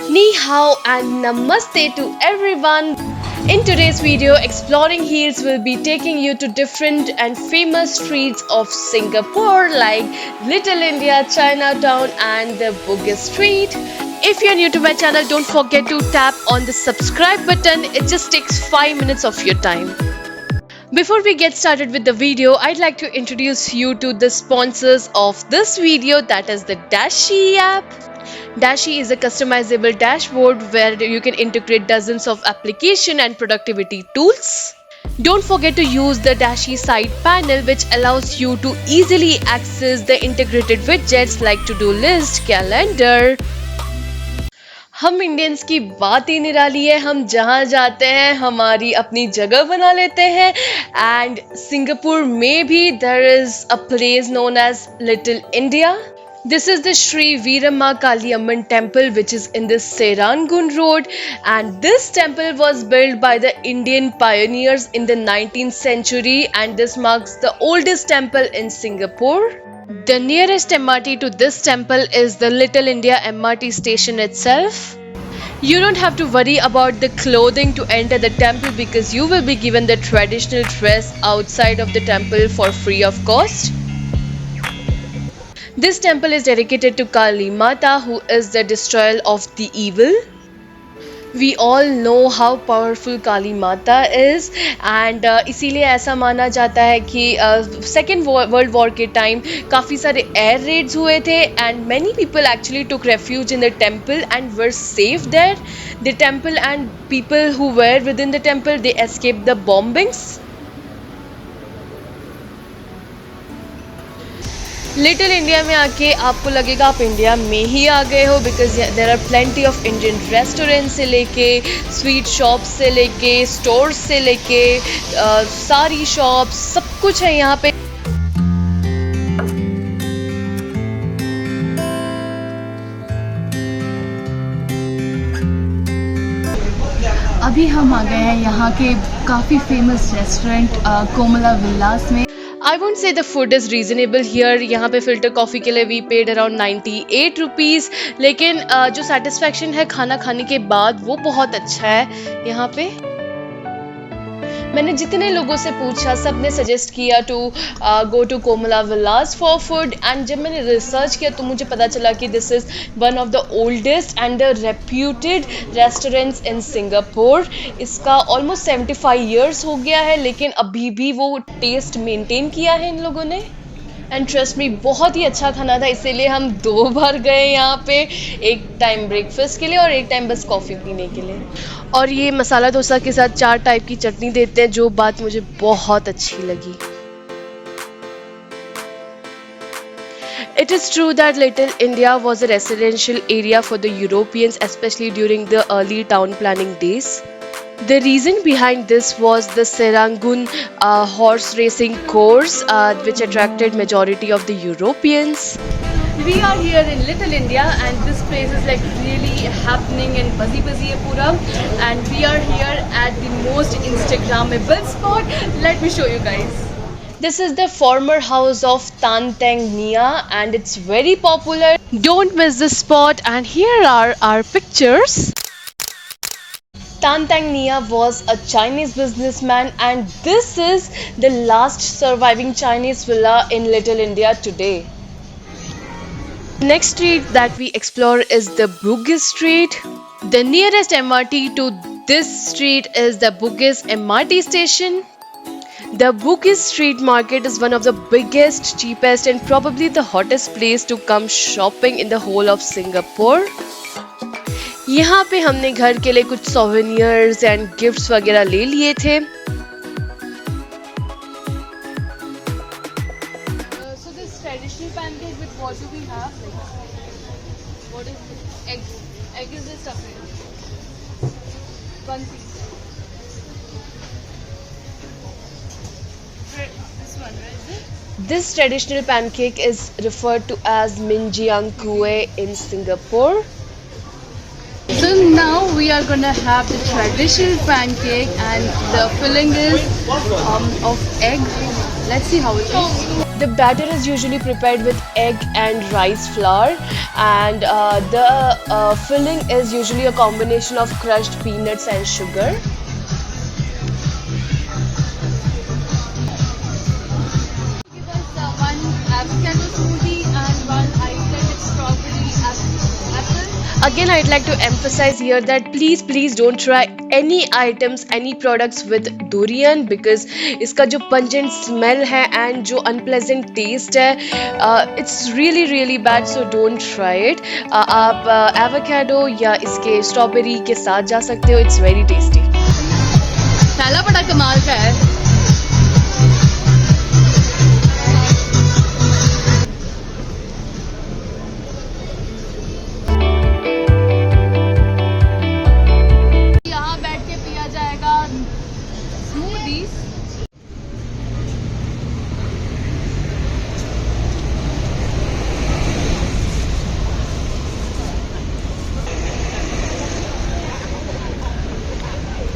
Ni hao and namaste to everyone. In today's video, Exploring Heels will be taking you to different and famous streets of Singapore like Little India, Chinatown and the Bugis street. If you're new to my channel, don't forget to tap on the subscribe button. It just takes 5 minutes of your time. Before we get started with the video, I'd like to introduce you to the sponsors of this video, that is the Dashi app. Dashi is a customizable dashboard where you can integrate dozens of application and productivity tools. Don't forget to use the Dashi side panel, which allows you to easily access the integrated widgets like to-do list, calendar. हम Indians की बात ही निराली है. हम जहाँ जाते हैं हमारी अपनी जगह बना लेते हैं. एंड सिंगापुर में भी there is a place known as little India. This is the Sri Veeramma Kaliamman temple, which is in the Serangoon Road, and this temple was built by the Indian pioneers in the 19th century, and this marks the oldest temple in Singapore. The nearest MRT to this temple is the Little India MRT station itself. You don't have to worry about the clothing to enter the temple because you will be given the traditional dress outside of the temple for free of cost. This temple is dedicated to Kali Mata, who is the destroyer of the evil. We all know how powerful Kali Mata is, and इसीलिए ऐसा माना जाता है कि second world war के time काफ़ी सारे air Reds हुए थे, and many people actually took refuge in the temple and were safe there. The temple and people who were within the temple, they escaped the bombings. Little India में आके आपको लगेगा आप India में ही आ गए हो, because there are plenty of Indian restaurant से लेके स्वीट शॉप से लेके स्टोर्स से लेके सारी शॉप्स सब कुछ है यहाँ पे. अभी हम आ गए हैं यहाँ के काफ़ी फेमस रेस्टोरेंट कोमला विलास में. I won't say the food is reasonable here. यहाँ पे फिल्टर कॉफ़ी के लिए we paid around 98 rupees. लेकिन जो सेटिस्फैक्शन है खाना खाने के बाद वो बहुत अच्छा है यहाँ पे. मैंने जितने लोगों से पूछा सब ने सजेस्ट किया to go to Komala Vilas for food, and जब मैंने रिसर्च किया तो मुझे पता चला कि this is one of the oldest and the reputed restaurants in Singapore. इसका ऑलमोस्ट 75 ईयर्स हो गया है, लेकिन अभी भी वो टेस्ट मेंटेन किया है इन लोगों ने. एंड ट्रस्ट मी, बहुत ही अच्छा खाना था, इसीलिए हम 2 बार गए यहाँ पे. एक टाइम ब्रेकफास्ट के लिए और एक टाइम बस कॉफ़ी पीने के लिए. और ये मसाला डोसा के साथ 4 टाइप की चटनी देते हैं, जो बात मुझे बहुत अच्छी लगी. It is true that Little India was a residential area for the Europeans, especially during the early town planning days. The reason behind this was the Serangoon horse racing course, which attracted majority of the Europeans. We are here in Little India, and this place is like really happening and busy hai pura. And we are here at the most Instagrammable spot. Let me show you guys. This is the former house of Tan Teng Nia, and it's very popular. Don't miss this spot, and here are our pictures. Tan Teng Nia was a Chinese businessman, and this is the last surviving Chinese villa in Little India today. The next street that we explore is the Bugis street. The nearest MRT to this street is the Bugis MRT station. The Bugis street market is one of the biggest, cheapest and probably the hottest place to come shopping in the whole of Singapore. यहाँ पे हमने घर के लिए कुछ souvenirs and gifts वगैरह ले लिए थे. So this traditional pancake with what do we have? What is this? Egg. Egg is this stuff. One piece. This one, right? This traditional pancake is referred to as Minjiang Kue in Singapore. So now we are gonna have the traditional pancake, and the filling is of egg let's see how it is. The batter is usually prepared with egg and rice flour, and the filling is usually a combination of crushed peanuts and sugar. Give us one avocado smoothie and one isolated strawberry apple. Again, I'd like to emphasize here that please don't try any items, any products with durian, because इसका जो pungent smell है and जो unpleasant taste है, it's really bad, so don't try it. आप avocado या इसके strawberry के साथ जा सकते हो, it's very tasty. पहला बड़ा कमाल का है। यहाँ बैठ के पिया जाएगा स्मूदीज।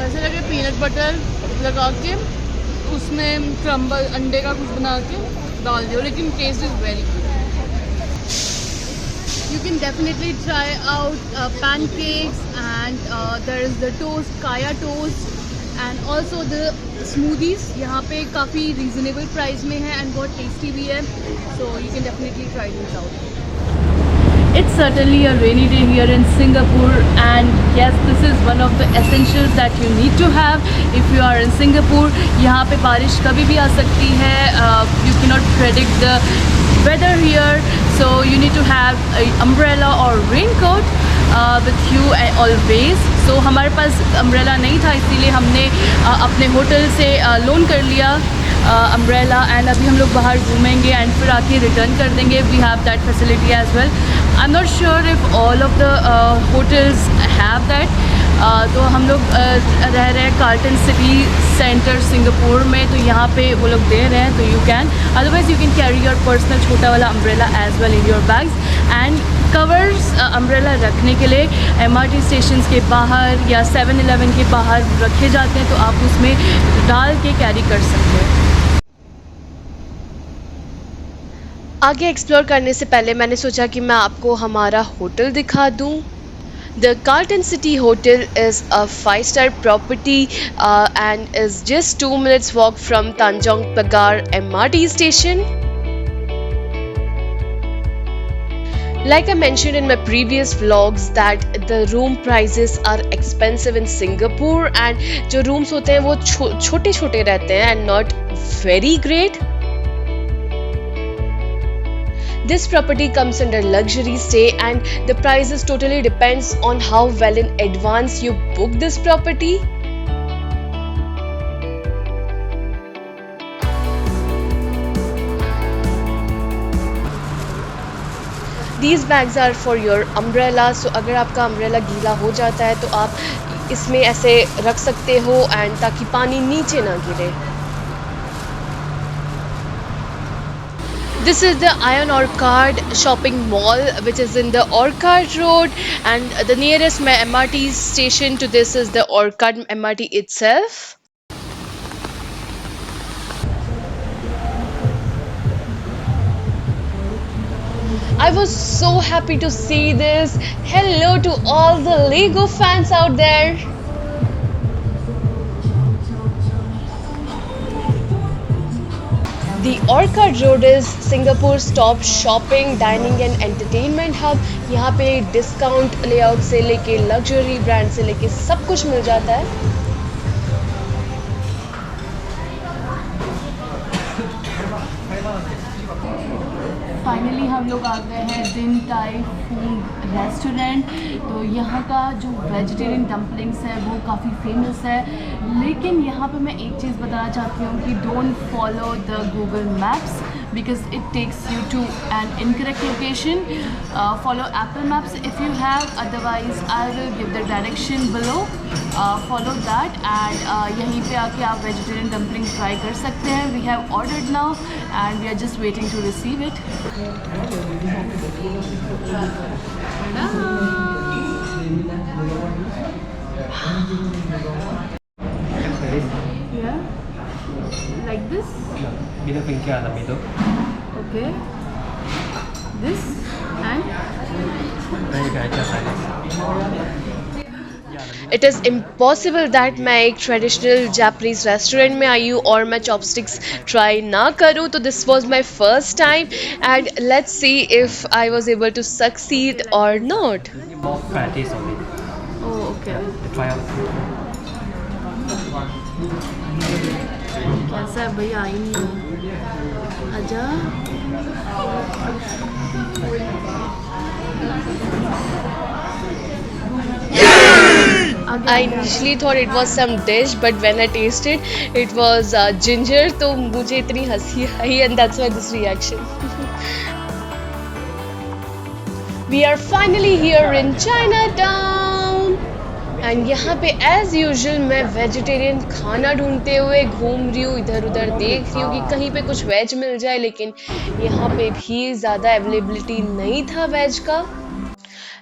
ऐसे लगे पीनट बटर लगा के उसमें क्रम्बल अंडे का कुछ बना के डाल दियो, लेकिन taste is very good. You can definitely try out pancakes and there is the toast, kaya toast and also the smoothies. यहाँ पे काफ़ी reasonable price में है and बहुत tasty भी है, so you can definitely try these out. It's certainly a rainy day here in Singapore, and yes, this is one of the essentials that you need to have if you are in Singapore. यहाँ पे बारिश कभी भी आ सकती है, you cannot predict the weather here, so you need to have an umbrella or raincoat with you always. So हमारे पास umbrella नहीं था, इसीलिए हमने अपने होटल से लोन कर लिया umbrella, and अभी हम लोग बाहर घूमेंगे एंड फिर आके रिटर्न कर देंगे. We have that facility as well. I'm not sure if all of the hotels have that. तो हम लोग रह रहे हैं कार्टन सिटी सेंटर सिंगापुर में, तो यहाँ पे वो लोग दे रहे हैं, तो you can, otherwise you can carry your personal छोटा वाला umbrella as well in your bags. And covers umbrella रखने के लिए MRT स्टेशन के बाहर या 7-Eleven के बाहर रखे जाते हैं, तो आप उसमें डाल के कैरी कर सकते हैं. आगे एक्सप्लोर करने से पहले मैंने सोचा कि मैं आपको हमारा होटल दिखा दूं. The Carlton City Hotel is a 5-star property and is just 2 minutes walk from Tanjong Pagar MRT station. Like I mentioned in my previous vlogs that the room prices are expensive in Singapore, and जो rooms होते हैं वो छोटे छोटे रहते हैं and not very great. This property comes under luxury stay, and the prices totally depends on how well in advance you book this property. These bags are for your umbrella, so अगर आपका umbrella गीला हो जाता है तो आप इसमें ऐसे रख सकते हो and ताकि पानी नीचे ना गिरे. This is the Ion Orchard shopping mall, which is in the Orchard Road, and the nearest MRT station to this is the Orchard MRT itself. I was so happy to see this. Hello to all the Lego fans out there. The Orchard Road is Singapore's top shopping, dining and entertainment hub. यहाँ पे discount layout से लेके luxury brand से लेके सब कुछ मिल जाता है. फाइनली हम लोग आ गए हैं दिन टाई फूड रेस्टोरेंट. तो यहाँ का जो वेजिटेरियन डम्पलिंग्स है वो काफ़ी फेमस है, लेकिन यहाँ पे मैं एक चीज़ बताना चाहती हूँ कि don't follow the Google maps because it takes you to an incorrect location. Follow Apple Maps if you have, otherwise I will give the direction below. Follow that and यहीं पे आके आप vegetarian dumpling try कर सकते हैं. We have ordered now and we are just waiting to receive it. Yeah, Like this? No, middle finger in the middle. Okay. This and Then you can adjust like this. Yeah, the middle It is impossible that मैं एक traditional Japanese restaurant में आई हूँ और मैं chopsticks try ना करूँ. तो this was my first time and let's see if I was able to succeed or not. you need more practice on it. oh okay. You try out. कैसा है भैया आई नहीं हो. आजा. I initially thought it was some dish, but when I tasted, it was ginger. तो मुझे इतनी हंसी आई and that's why this reaction. We are finally here in Chinatown. And यहाँ पे एज यूजुअल मैं वेजिटेरियन खाना ढूंढते हुए घूम रही हूँ, इधर उधर देख रही हूँ कि कहीं पे कुछ वेज मिल जाए, लेकिन यहाँ पे भी ज़्यादा अवेलेबिलिटी नहीं था वेज का.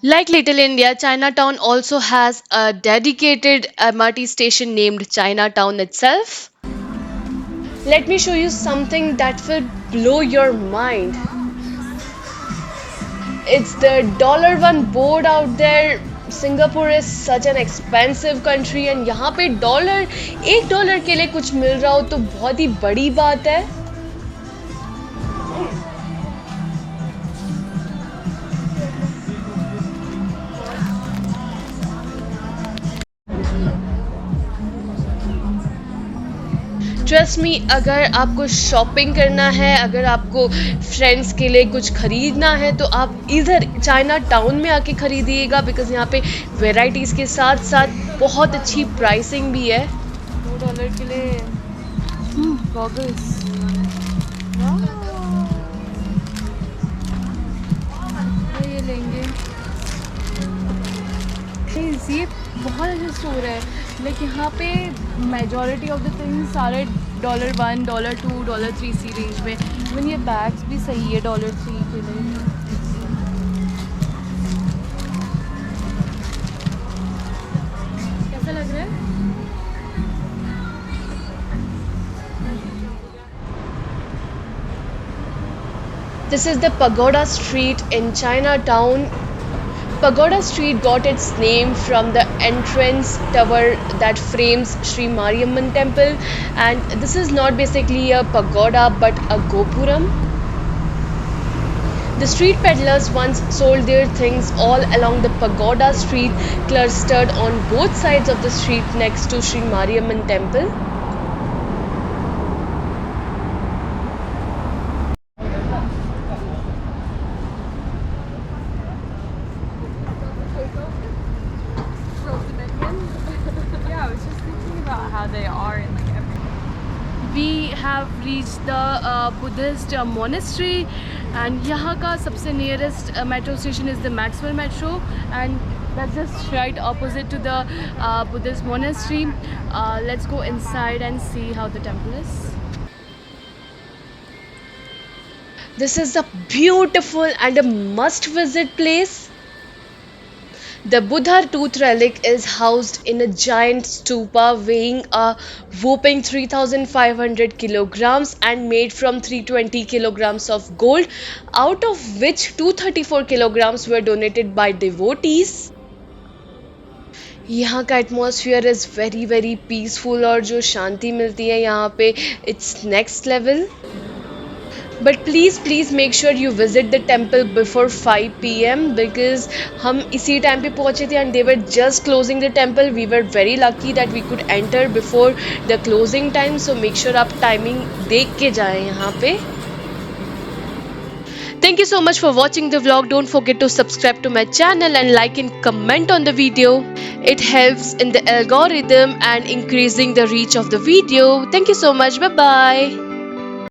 Like Little India, Chinatown also has a dedicated MRT station named Chinatown itself. Let me show you something that will blow your mind. It's the $1 board out there. Singapore is such an expensive country and यहाँ पे $1 के लिए कुछ मिल रहा हो तो बहुत ही बड़ी बात है. ट्रस्ट मी, अगर आपको शॉपिंग करना है, अगर आपको फ्रेंड्स के लिए कुछ खरीदना है तो आप इधर चाइना टाउन में आके खरीदिएगा, बिकॉज यहाँ पे वेराइटीज़ के साथ साथ बहुत अच्छी प्राइसिंग भी है. $2 के लिए गॉगल्स. ये लेंगे. ये बहुत अच्छा स्टोर है. लाइक यहाँ पे मेजॉरिटी ऑफ द थिंग्स सारे $1, $2, $3 सी रेंज में. इवन ये बैग्स भी सही है $3 के लिए. कैसा लग रहा है? This is the Pagoda Street in Chinatown. Pagoda Street got its name from the entrance tower that frames Sri Mariamman temple, and this is not basically a pagoda but a gopuram. The street peddlers once sold their things all along the Pagoda Street, clustered on both sides of the street next to Sri Mariamman temple. We have reached the Buddhist monastery, and यहाँ का सबसे nearest metro station is the Maxwell Metro, and that's just right opposite to the Buddhist monastery. Let's go inside and see how the temple is. This is a beautiful and a must visit place. The Buddha tooth relic is housed in a giant stupa weighing a whopping 3,500 kilograms and made from 320 kilograms of gold, out of which 234 kilograms were donated by devotees. यहाँ का atmosphere is very very peaceful और जो शांति मिलती है यहाँ पे, it's next level. But please make sure you visit the temple before 5 p.m. because हम इसी टाइम पे पहुँचे थे and they were just closing the temple. We were very lucky that we could enter before the closing time. So make sure आप timing देख के जाएं यहाँ पे. Thank you so much for watching the vlog. Don't forget to subscribe to my channel and like and comment on the video. It helps in the algorithm and increasing the reach of the video. Thank you so much. Bye bye.